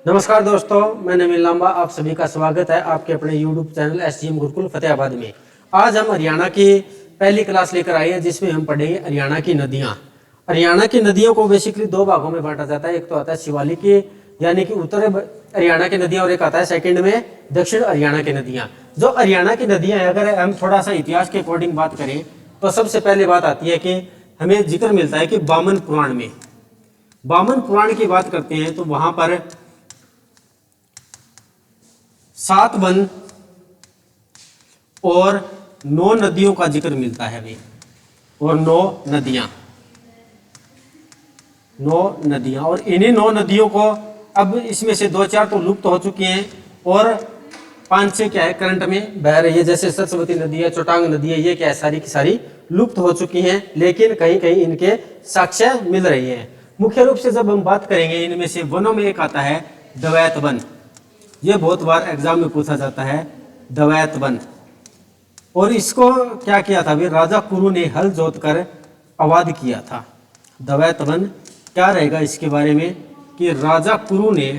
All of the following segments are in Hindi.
नमस्कार दोस्तों, मैं नवीन लांबा आप सभी का स्वागत है आपके अपने YouTube channel SGM Gurukul Fatehabad में। आज हम हरियाणा की पहली क्लास लेकर आए हैं जिसमें हम पढ़ेंगे हरियाणा की नदियां। हरियाणा की नदियों को बेसिकली दो भागों में बांटा जाता है। एक तो आता है शिवालिक की यानी कि उत्तर हरियाणा की नदियां और एक आता है सेकंड में दक्षिण हरियाणा की नदियां। जो हरियाणा की नदियां हैं, अगर हम थोड़ा सा इतिहास के अकॉर्डिंग बात करें तो सबसे पहले बात आती है कि हमें जिक्र मिलता है कि वामन पुराण में, वामन पुराण की बात करते हैं तो वहां पर 7 वन और 9 नदियों का जिक्र मिलता है भी, और 9 नदियां और इन्हीं 9 नदियों को अब इसमें से 2-4 तो लुप्त हो चुकी हैं और 5-6 क्या है करंट में बह रही है, जैसे सरस्वती नदी है, चोटांग नदी है, ये क्या है सारी की सारी लुप्त हो चुकी हैं, लेकिन कहीं कहीं इनके साक्ष्य मिल रही हैं। मुख्य रूप से जब हम बात करेंगे इनमें से वनों में एक आता है द्वैत वन। ये बहुत बार एग्जाम में पूछा जाता है, द्वैत वन। और इसको क्या किया था भी, राजा कुरु ने हल जोत कर आबाद किया था। द्वैत वन क्या रहेगा इसके बारे में कि राजा कुरु ने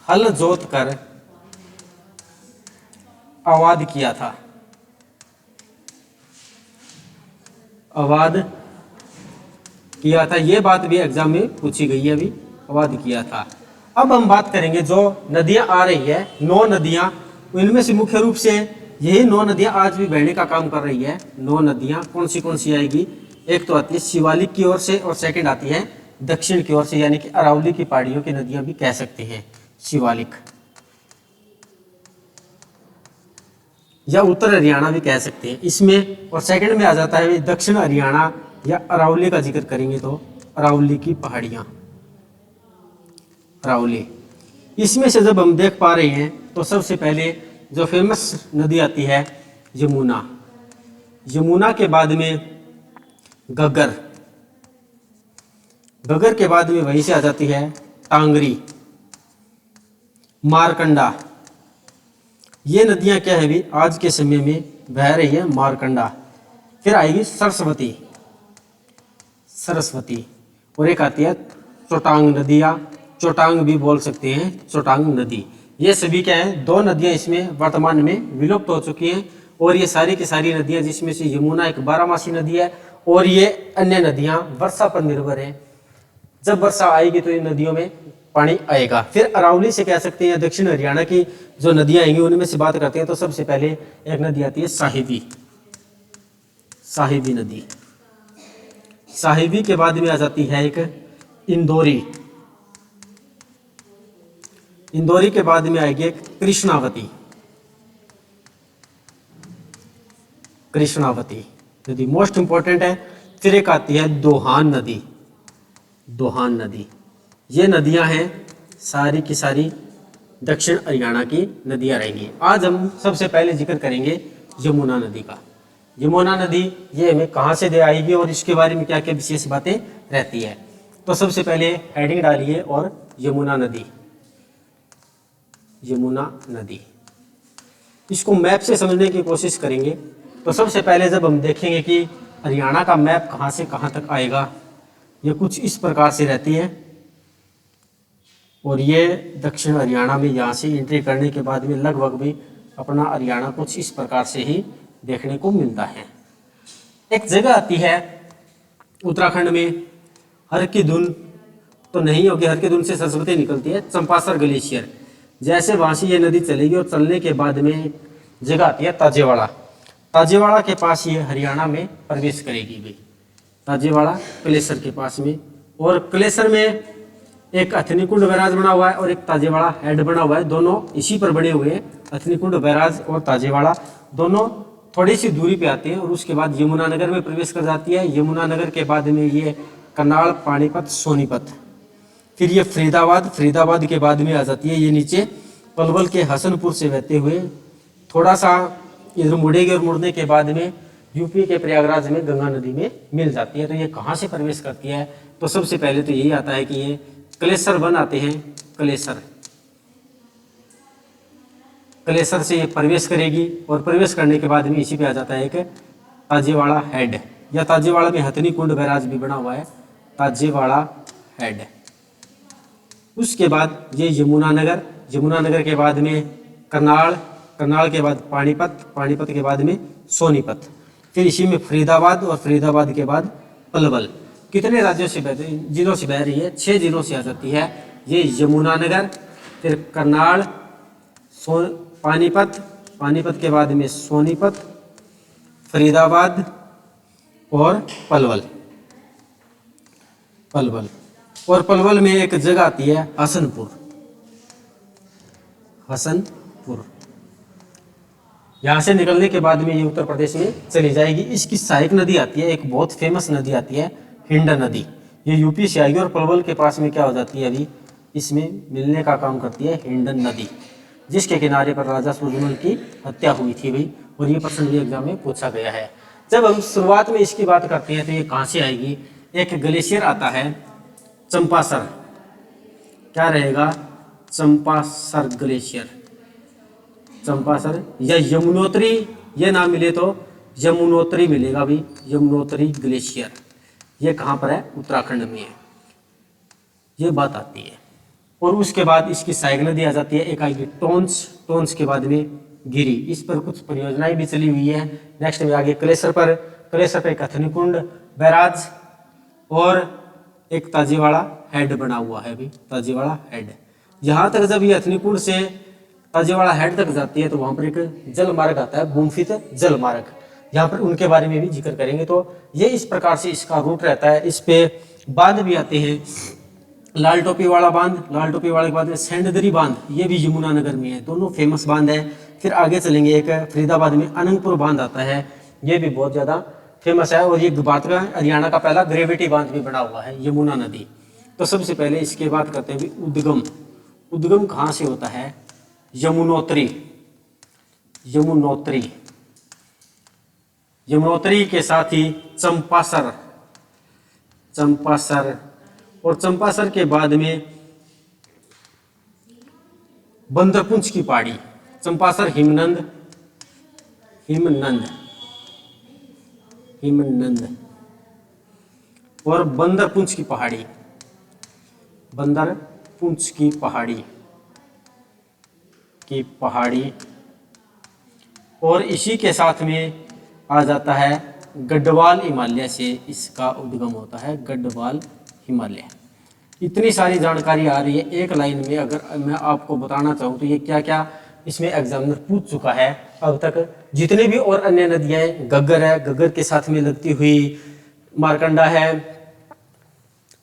हल जोत कर आबाद किया था, आबाद किया था। ये बात भी एग्जाम में पूछी गई है, अभी आबाद किया था। अब हम बात करेंगे जो नदियां आ रही है, 9 नदियां, इनमें से मुख्य रूप से यही 9 नदियां आज भी बहने का काम कर रही है। 9 नदियां कौन सी आएगी, एक तो आती है शिवालिक की ओर से और सेकंड आती है दक्षिण की ओर से, यानी कि अरावली की पहाड़ियों की नदियां भी कह सकते हैं शिवालिक, या उत्तर हरियाणा भी कह सकते हैं इसमें। और सेकंड में आ जाता है दक्षिण हरियाणा या अरावली का जिक्र करेंगे तो अरावली की पहाड़ियां, अरावली। इसमें से जब हम देख पा रहे हैं तो सबसे पहले जो फेमस नदी आती है यमुना, यमुना के बाद में घग्गर, घग्गर के बाद में वहीं से आ जाती है टांगरी, मारकंडा। ये नदियां क्या है भी आज के समय में बह रही है, मारकंडा। फिर आएगी सरस्वती, सरस्वती, और एक आती है चोटांग नदी, या चोटांग भी बोल सकते हैं, चोटांग नदी। ये सभी क्या है, 2 नदियां इसमें वर्तमान में विलुप्त हो चुकी हैं। और ये सारी की सारी नदियां, जिसमें से यमुना एक 12मासी नदी है और ये अन्य नदियां वर्षा पर निर्भर है। जब वर्षा आएगी तो इन नदियों में पानी आएगा। फिर अरावली से कह सकते हैं दक्षिण हरियाणा की जो नदियां आएंगी उनमें से बात करते हैं तो सबसे पहले एक नदी आती है साहिबी, साहिबी नदी। साहिबी के बाद में आ जाती है एक इंदौरी, इंदौरी के बाद में आएगी एक कृष्णावती, कृष्णावती नदी मोस्ट इंपॉर्टेंट है। फिर एक आती है दोहान नदी, दोहान नदी। ये नदियां हैं सारी की सारी दक्षिण हरियाणा की नदियां रहेंगी। आज हम सबसे पहले जिक्र करेंगे यमुना नदी का। यमुना नदी ये हमें कहाँ से दे आएगी और इसके बारे में क्या क्या विशेष बातें रहती है। तो सबसे पहले हेडिंग डालिए और यमुना नदी, यमुना नदी। इसको मैप से समझने की कोशिश करेंगे तो सबसे पहले जब हम देखेंगे कि हरियाणा का मैप कहाँ से कहाँ तक आएगा, ये कुछ इस प्रकार से रहती है। और ये दक्षिण हरियाणा में यहाँ से एंट्री करने के बाद में लगभग भी अपना हरियाणा कुछ इस प्रकार से ही देखने को मिलता है। एक जगह आती है उत्तराखंड में, हर की धुन तो नहीं होगी, हर की धुन से सरस्वती निकलती है, चंपासर ग्लेशियर। जैसे वहां से ये नदी चलेगी और चलने के बाद में जगह आती है ताजेवाड़ा, ताजेवाड़ा के पास ये हरियाणा में प्रवेश करेगी भी, ताजेवाड़ा कलेसर के पास में। और कलेसर में एक अथनीकुंड बैराज बना हुआ है और एक ताजेवाड़ा हेड बना हुआ है, दोनों इसी पर बने हुए हैं। अथनीकुंड बैराज और ताजेवाड़ा दोनों थोड़ी सी दूरी पे आते हैं और उसके बाद यमुनानगर में प्रवेश कर जाती है। यमुनानगर के बाद में ये करनाल, पानीपत, सोनीपत, फिर ये फरीदाबाद, फरीदाबाद के बाद में आ जाती है ये नीचे पलवल के हसनपुर से बहते हुए थोड़ा सा इधर मुड़ेगी और मुड़ने के बाद में यूपी के प्रयागराज में गंगा नदी में मिल जाती है। तो ये कहाँ से प्रवेश करती है, तो सबसे पहले तो यही आता है कि ये कलेसर वन आते हैं, कलेसर, कलेसर से ये प्रवेश करेगी और प्रवेश करने के बाद में इसी पे आ जाता है एक ताजेवाड़ा हेड, या ताजेवाड़ा में हथनी कुंड बैराज भी बना हुआ है, ताजेवाड़ा हेड। उसके बाद ये यमुनानगर, यमुनानगर के बाद में करनाल, करनाल के बाद पानीपत, पानीपत के बाद में सोनीपत, फिर इसी में फरीदाबाद और फरीदाबाद के बाद पलवल। कितने राज्यों से जिलों से बह रही है? 6 जिलों से आ जाती है ये यमुनानगर, फिर करनाल, पानीपत, पानीपत के बाद में सोनीपत, फरीदाबाद और पलवल। पलवल और पलवल में एक जगह आती है हसनपुर, हसनपुर। यहाँ से निकलने के बाद में ये उत्तर प्रदेश में चली जाएगी। इसकी सहायक नदी आती है, एक बहुत फेमस नदी आती है हिंडन नदी। ये यूपी से आएगी और पलवल के पास में क्या हो जाती है, अभी इसमें मिलने का काम करती है हिंडन नदी, जिसके किनारे पर राजा सूरजमल की हत्या हुई थी भाई। और ये प्रश्न भी एग्जाम में पूछा गया है। जब हम शुरुआत में इसकी बात करते हैं तो ये कहाँ से आएगी? एक ग्लेशियर आता है चंपासर, क्या रहेगा? चंपासर ग्लेशियर, चंपासर या यमुनोत्री, ये नाम मिले तो यमुनोत्री मिलेगा भी, यमुनोत्री ग्लेशियर। ये कहाँ पर है? उत्तराखंड में है, ये बात आती है। और उसके बाद इसकी सहायक नदी आ जाती है, एक आएगी टोंस, टोंस के बाद में गिरी। इस पर कुछ परियोजनाएं भी चली हुई है। नेक्स्ट में आगे कलेसर पर, कलेसर पर कथनीकुंड बैराज और एक ताजेवाड़ा हेड बना हुआ है अभी, ताजेवाड़ा हेड। यहाँ तक जब ये हथनीकुंड से ताजेवाड़ा हेड तक जाती है तो वहां पर एक जल मार्ग आता है, बूमफित जल मार्ग। यहाँ पर उनके बारे में भी जिक्र करेंगे। तो ये इस प्रकार से इसका रूट रहता है। इस पे बांध भी आते हैं, लाल टोपी वाला बांध, लाल टोपी वाले के बाद में सेंधदरी बांध, ये भी यमुनानगर में है, दोनों फेमस बांध है। फिर आगे चलेंगे, एक फरीदाबाद में अनंगपुर बांध आता है, ये भी बहुत ज्यादा फेमस है। और ये बात का हरियाणा का पहला ग्रेविटी बांध भी बना हुआ है, यमुना नदी। तो सबसे पहले इसके बात करते हैं उद्गम। उद्गम कहाँ से होता है? यमुनोत्री, यमुनोत्री, यमुनोत्री के साथ ही चंपासर, चंपासर, और चंपासर के बाद में बंदरपुंछ की पहाड़ी, चंपासर हिमनंद, हिमनंद, हिमनंद और बंदरपुंछ की पहाड़ी, बंदरपुंछ की पहाड़ी, की पहाड़ी। और इसी के साथ में आ जाता है गढ़वाल हिमालय से इसका उद्गम होता है, गढ़वाल हिमालय। इतनी सारी जानकारी आ रही है एक लाइन में। अगर मैं आपको बताना चाहूँ तो ये क्या क्या इसमें एग्जामिनर पूछ चुका है अब तक। जितने भी और अन्य नदियाँ हैं, घग्गर है, घग्गर के साथ में लगती हुई मारकंडा है,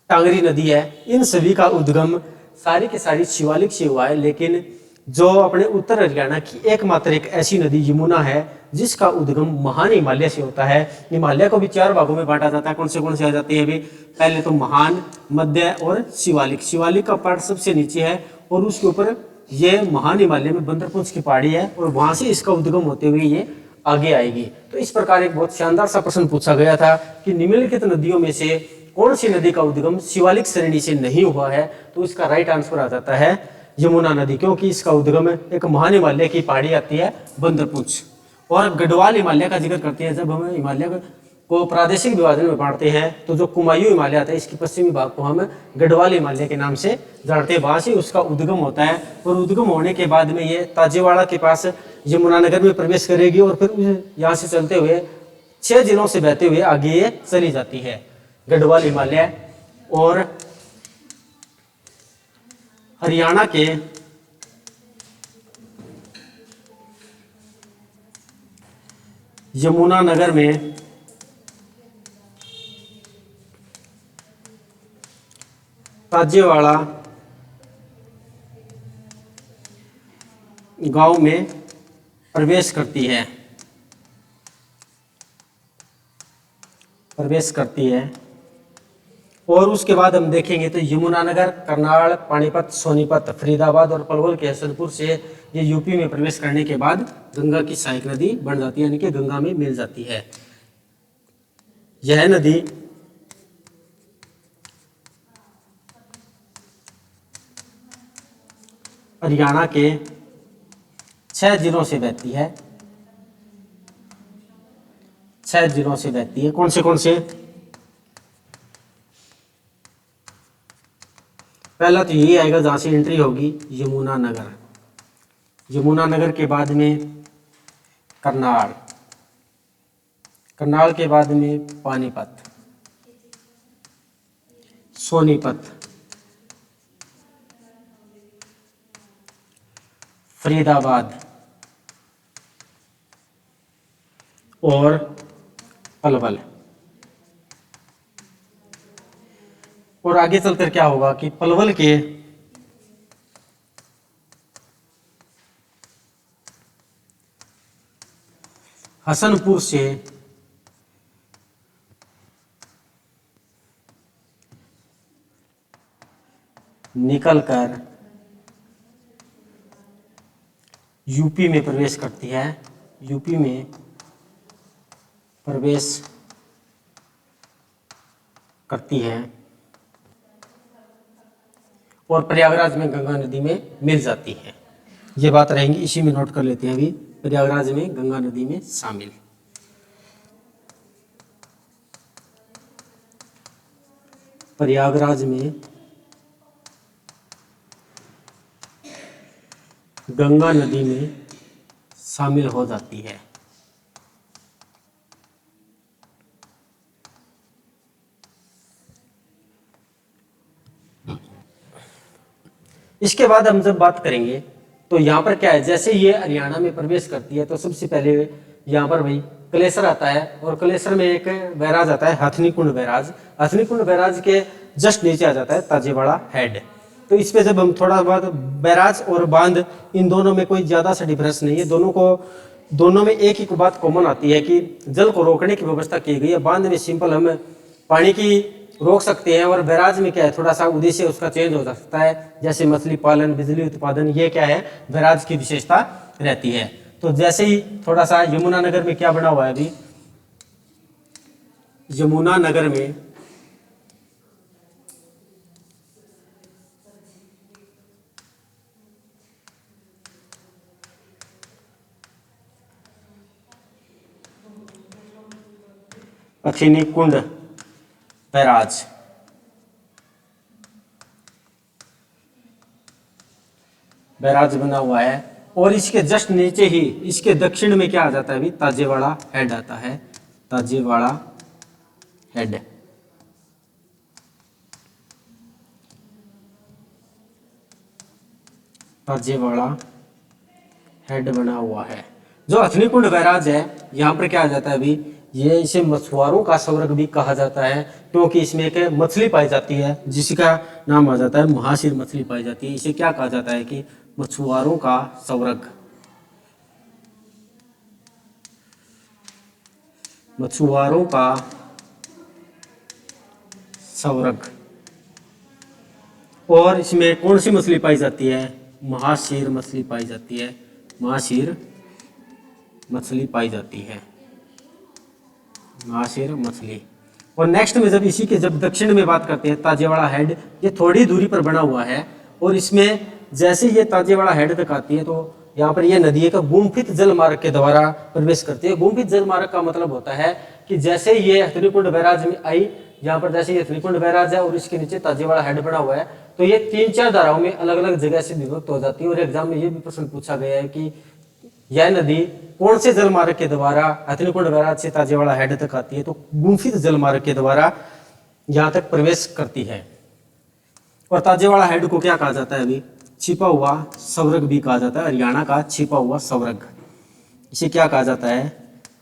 टांगरी नदी है, इन सभी का उद्गम सारी की सारी शिवालिक से हुआ है। लेकिन जो अपने उत्तर हरियाणा की एकमात्र एक ऐसी नदी यमुना है जिसका उद्गम महान हिमालय से होता है। हिमालय को भी 4 भागों में बांटा जाता है। कौन से आ जाती है? अभी पहले तो महान, मध्य और शिवालिक। शिवालिक का पार्ट सबसे नीचे है और उसके ऊपर ये महान हिमालय में बंदरपुंछ की पहाड़ी है और वहां से इसका उद्गम होते हुए ये आगे आएगी। तो इस प्रकार एक बहुत शानदार सा प्रश्न पूछा गया था कि निम्नलिखित नदियों में से कौन सी नदी का उद्गम शिवालिक श्रेणी से नहीं हुआ है? तो इसका राइट आंसर आ जाता है यमुना नदी, क्योंकि इसका उद्गम एक महान हिमालय की पहाड़ी आती है बंदरपुंछ। और गढ़वाल हिमालय का जिक्र करते हैं। जब हम हिमालय को प्रादेशिक विभाजन में बांटते हैं तो जो कुमायूं हिमालय आता है, इसकी पश्चिमी भाग को हम गढ़वाल हिमालय के नाम से जानते हैं। वहां से उसका उद्गम होता है और उद्गम होने के बाद में ये ताजेवाड़ा के पास यमुनानगर में प्रवेश करेगी और फिर यहाँ से चलते हुए 6 जिलों से बहते हुए आगे ये चली जाती है गढ़वाल हिमालय। और हरियाणा के यमुनानगर में ताजेवाड़ा गांव में प्रवेश करती है, और उसके बाद हम देखेंगे तो यमुनानगर, करनाल, पानीपत, सोनीपत, फरीदाबाद और पलवल के हसनपुर से ये यूपी में प्रवेश करने के बाद गंगा की सहायक नदी बन जाती है, यानी कि गंगा में मिल जाती है। यह नदी हरियाणा के 6 जिलों से बहती है, 6 जिलों से बहती है। कौन से? पहला तो यही आएगा जहाँ से एंट्री होगी यमुना नगर, यमुना नगर के बाद में करनाल, करनाल के बाद में पानीपत, सोनीपत, फरीदाबाद और पलवल। और आगे चलकर क्या होगा कि पलवल के हसनपुर से निकलकर यूपी में प्रवेश करती है, यूपी में प्रवेश करती है और प्रयागराज में गंगा नदी में मिल जाती है। ये बात रहेंगी, इसी में नोट कर लेते हैं अभी, प्रयागराज में गंगा नदी में शामिल। प्रयागराज में गंगा नदी में शामिल हो जाती है। इसके बाद हम जब बात करेंगे तो यहाँ पर क्या है, जैसे ये हरियाणा में प्रवेश करती है तो सबसे पहले यहाँ पर भाई कलेसर आता है और कलेसर में एक बैराज आता है हथनी कुंड बैराज। हथनी कुंड बैराज के जस्ट नीचे आ जाता है ताजेवाड़ा हेड। तो इस पे जब हम थोड़ा बहुत बैराज और बांध, इन दोनों में कोई ज्यादा सा डिफरेंस नहीं है, दोनों में एक ही बात कॉमन आती है कि जल को रोकने की व्यवस्था की गई है। बांध में सिंपल हम पानी की रोक सकते हैं और बैराज में क्या है, थोड़ा सा उद्देश्य उसका चेंज हो सकता है, जैसे मछली पालन, बिजली उत्पादन, ये क्या है बैराज की विशेषता रहती है। तो जैसे ही थोड़ा सा यमुना नगर में क्या बना हुआ है अभी, यमुना नगर में हथनी कुंड बैराज, बैराज बना हुआ है और इसके जस्ट नीचे ही इसके दक्षिण में क्या आ जाता है अभी, ताजेवाड़ा हेड आता है, ताजेवाड़ा हेड। ताजेवाड़ा हेड बना हुआ है। जो हथनी कुंड बैराज है यहाँ पर क्या आ जाता है अभी, ये इसे मछुआरों का स्वर्ग भी कहा जाता है, क्योंकि इसमें एक मछली पाई जाती है जिसका नाम आ जाता है महाशीर मछली पाई जाती है। इसे क्या कहा जाता है कि मछुआरों का स्वर्ग, मछुआरों का स्वर्ग। और इसमें कौन सी मछली पाई जाती है, महाशीर मछली पाई जाती है, महाशीर मछली पाई जाती है, महाशीर मछली। और नेक्स्ट में जब इसी के जब दक्षिण में बात करते हैं, ताजेवाड़ा हेड ये थोड़ी दूरी पर बना हुआ है और इसमें जैसे ये ताजेवाड़ा हेड तक आती है तो यहाँ पर ये नदी का गुम्फित जल मार्ग के द्वारा प्रवेश करती है। गुम्फित जल मार्ग का मतलब होता है कि जैसे ये हथनी कुंड बैराज में आई, यहाँ पर जैसे ये हथनी कुंड बैराज है और इसके नीचे ताजेवाड़ा हेड बना हुआ है, तो ये 3-4 धाराओं में अलग अलग जगह से विभक्त हो जाती है। और एग्जाम में ये भी प्रश्न पूछा गया है कि यह नदी कौन से जल मार्ग के द्वारा हथनी कुंड बैराज से ताजेवाड़ा हेड तक आती है, तो गुम्फित जल मार्ग के द्वारा यहाँ तक प्रवेश करती है। और ताजेवाड़ा हेड को क्या कहा जाता है अभी, छिपा हुआ स्वर्ग भी कहा जाता है, हरियाणा का छिपा हुआ स्वर्ग। इसे क्या कहा जाता है,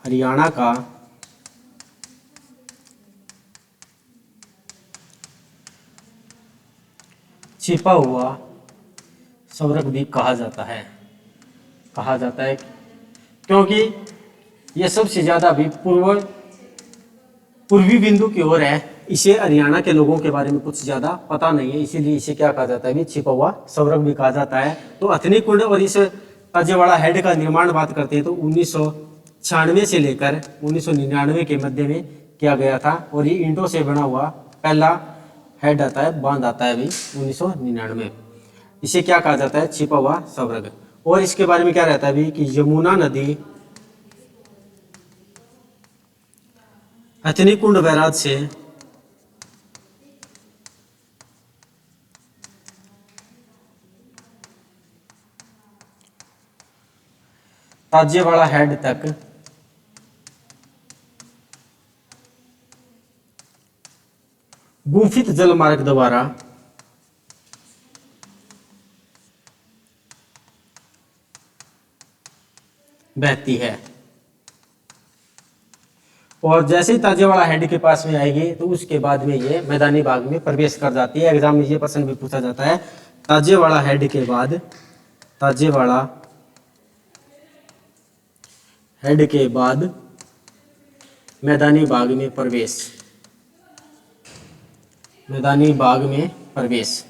हरियाणा का छिपा हुआ स्वर्ग भी कहा जाता है, क्योंकि यह सबसे ज्यादा भी पूर्वी बिंदु की ओर है। इसे हरियाणा के लोगों के बारे में कुछ ज्यादा पता नहीं है, इसीलिए इसे क्या कहा जाता है भी, छिपा हुआ स्वर्ग भी कहा जाता है। तो हथनी कुंड और इस ताजेवाड़ा हेड का निर्माण बात करते हैं तो 1996 से लेकर 1999 के मध्य में किया गया था और ये ईंटों से बना हुआ पहला हेड आता है, बांध आता है अभी 1999। इसे क्या कहा जाता है, छिपा हुआ स्वर्ग। और इसके बारे में क्या रहता है अभी कि यमुना नदी हथनी कुंड बैराज से ताजेवाड़ा हेड तक गुंफित जल मार्ग द्वारा बहती है। और जैसे ही ताजेवाड़ा हेड के पास में आएगी तो उसके बाद में ये मैदानी भाग में प्रवेश कर जाती है। एग्जाम में ये प्रश्न भी पूछा जाता है, ताजेवाड़ा हेड के बाद, ताजेवाड़ा हेड के बाद मैदानी भाग में प्रवेश, मैदानी भाग में प्रवेश।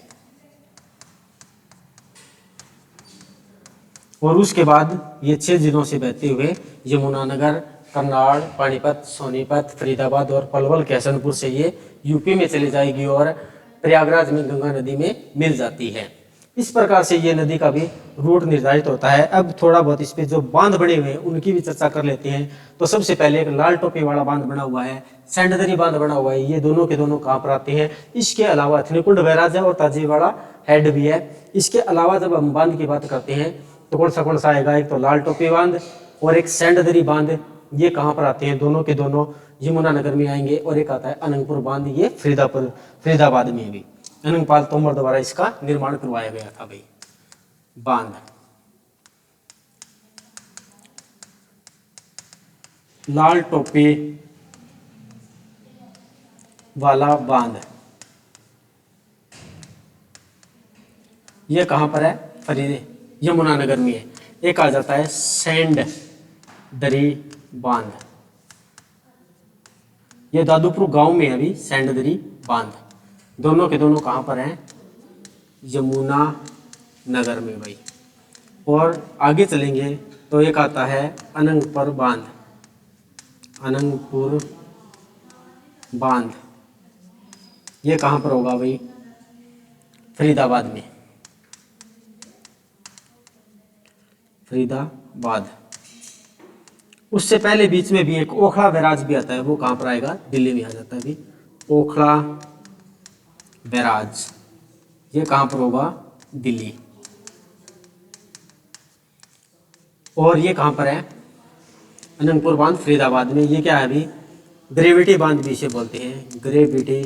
और उसके बाद ये 6 जिलों से बहते हुए यमुनानगर, करनाल, पानीपत, सोनीपत, फरीदाबाद और पलवल के हसनपुर से ये यूपी में चली जाएगी और प्रयागराज में गंगा नदी में मिल जाती है। इस प्रकार से ये नदी का भी रूट निर्धारित होता है। अब थोड़ा बहुत इस पे जो बांध बने हुए हैं उनकी भी चर्चा कर लेते हैं। तो सबसे पहले एक लाल टोपी वाला बांध बना हुआ है, सेंडदरी बांध बना हुआ है। ये दोनों के दोनों कहाँ पर आते हैं? इसके अलावा थनीकुंड बैराज है और ताजेवाड़ा हेड भी है। इसके अलावा जब हम बांध की बात करते हैं तो कौन सा आएगा? एक तो लाल टोपी बांध और एक सेंडदरी बांध। ये कहाँ पर आते हैं? दोनों के दोनों यमुनानगर में आएंगे। और एक आता है अनंगपुर बांध, ये फरीदाबाद में भी अनंगपाल तोमर द्वारा इसका निर्माण करवाया गया था भाई बांध। लाल टोपी वाला बांध ये कहां पर है? यमुनानगर में है। एक आ जाता है सेंड दरी बांध, ये दादूपुर गांव में है अभी सेंडदरी बांध। दोनों के दोनों कहां पर हैं? यमुना नगर में भाई। और आगे चलेंगे तो एक आता है अनंगपुर बांध, अनंगपुर बांध ये कहां पर होगा भाई? फरीदाबाद में, फरीदाबाद। उससे पहले बीच में भी एक ओखला बैराज भी आता है, वो कहां पर आएगा? दिल्ली में आ जाता है अभी ओखला बैराज, ये कहां पर होगा? दिल्ली। और ये कहां पर है? अनंगपुर बांध फरीदाबाद में। ये क्या है अभी? ग्रेविटी बांध भी इसे बोलते हैं, ग्रेविटी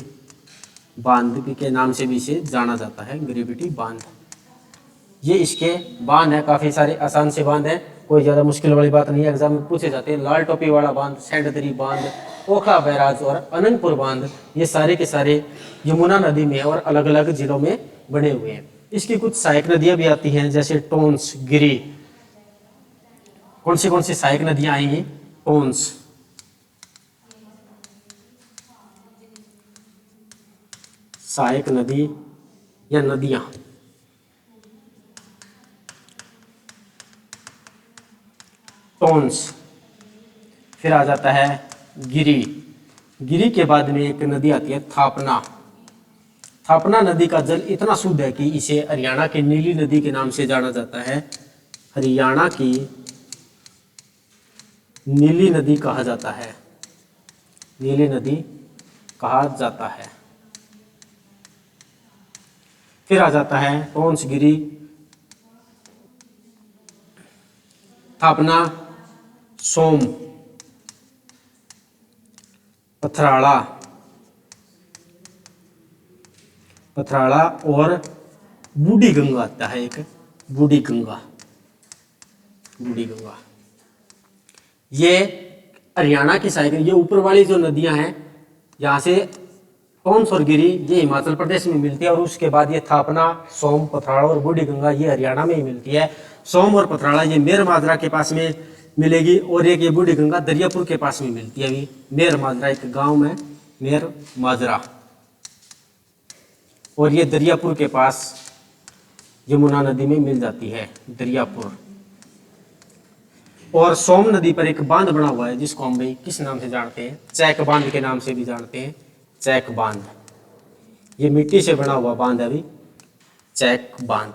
बांध के नाम से भी इसे जाना जाता है, ग्रेविटी बांध। ये इसके बांध है, काफी सारे आसान से बांध है, कोई ज्यादा मुश्किल वाली बात नहीं है। एग्जाम में पूछे जाते हैं। लाल टोपी वाला बांध, सेंडदरी बांध, ओखला बैराज और अनंगपुर बांध, ये सारे के सारे यमुना नदी में और अलग अलग जिलों में बने हुए हैं। इसकी कुछ सहायक नदियां भी आती हैं, जैसे टोंस, गिरी। कौन सी सहायक नदियां आएंगी? टोंस, सहायक नदी या नदियां, टोंस। फिर आ जाता है गिरी। गिरी के बाद में एक नदी आती है थापना। थापना नदी का जल इतना शुद्ध है कि इसे हरियाणा की नीली नदी के नाम से जाना जाता है। हरियाणा की नीली नदी कहा जाता है, नीली नदी कहा जाता है। फिर आ जाता है टोंस, गिरी, थापना, सोम, पथराड़ा और बूढ़ी गंगा आता है एक, बूढ़ी गंगा। ये हरियाणा की साइड, ये ऊपर वाली जो नदियां हैं यहाँ से टोंस और गिरी ये हिमाचल प्रदेश में मिलती है। और उसके बाद ये थापना, सोम, पथराड़ा और बूढ़ी गंगा ये हरियाणा में ही मिलती है। सोम और पथराड़ा ये मेर माजरा के पास में मिलेगी और एक ये बूढ़ी गंगा दरियापुर के पास में मिलती है। अभी मेर माजरा एक गांव में मेर माजरा, और ये दरियापुर के पास यमुना नदी में मिल जाती है, दरियापुर। और सोम नदी पर एक बांध बना हुआ है जिसको हम भाई किस नाम से जानते हैं? चैक बांध के नाम से भी जानते हैं, चैक बांध। ये मिट्टी से बना हुआ बांध है अभी, चैक बांध।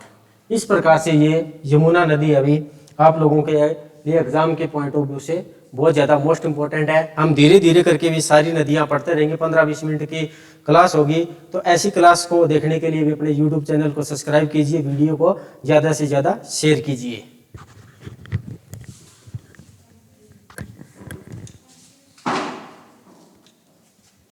इस प्रकार से ये यमुना नदी अभी आप लोगों के लिए एग्जाम के पॉइंट ऑफ व्यू से बहुत ज़्यादा मोस्ट इंपॉर्टेंट है। हम धीरे धीरे करके भी सारी नदियां पढ़ते रहेंगे। 15-20 मिनट की क्लास होगी, तो ऐसी क्लास को देखने के लिए भी अपने YouTube चैनल को सब्सक्राइब कीजिए, वीडियो को ज़्यादा से ज़्यादा शेयर कीजिए।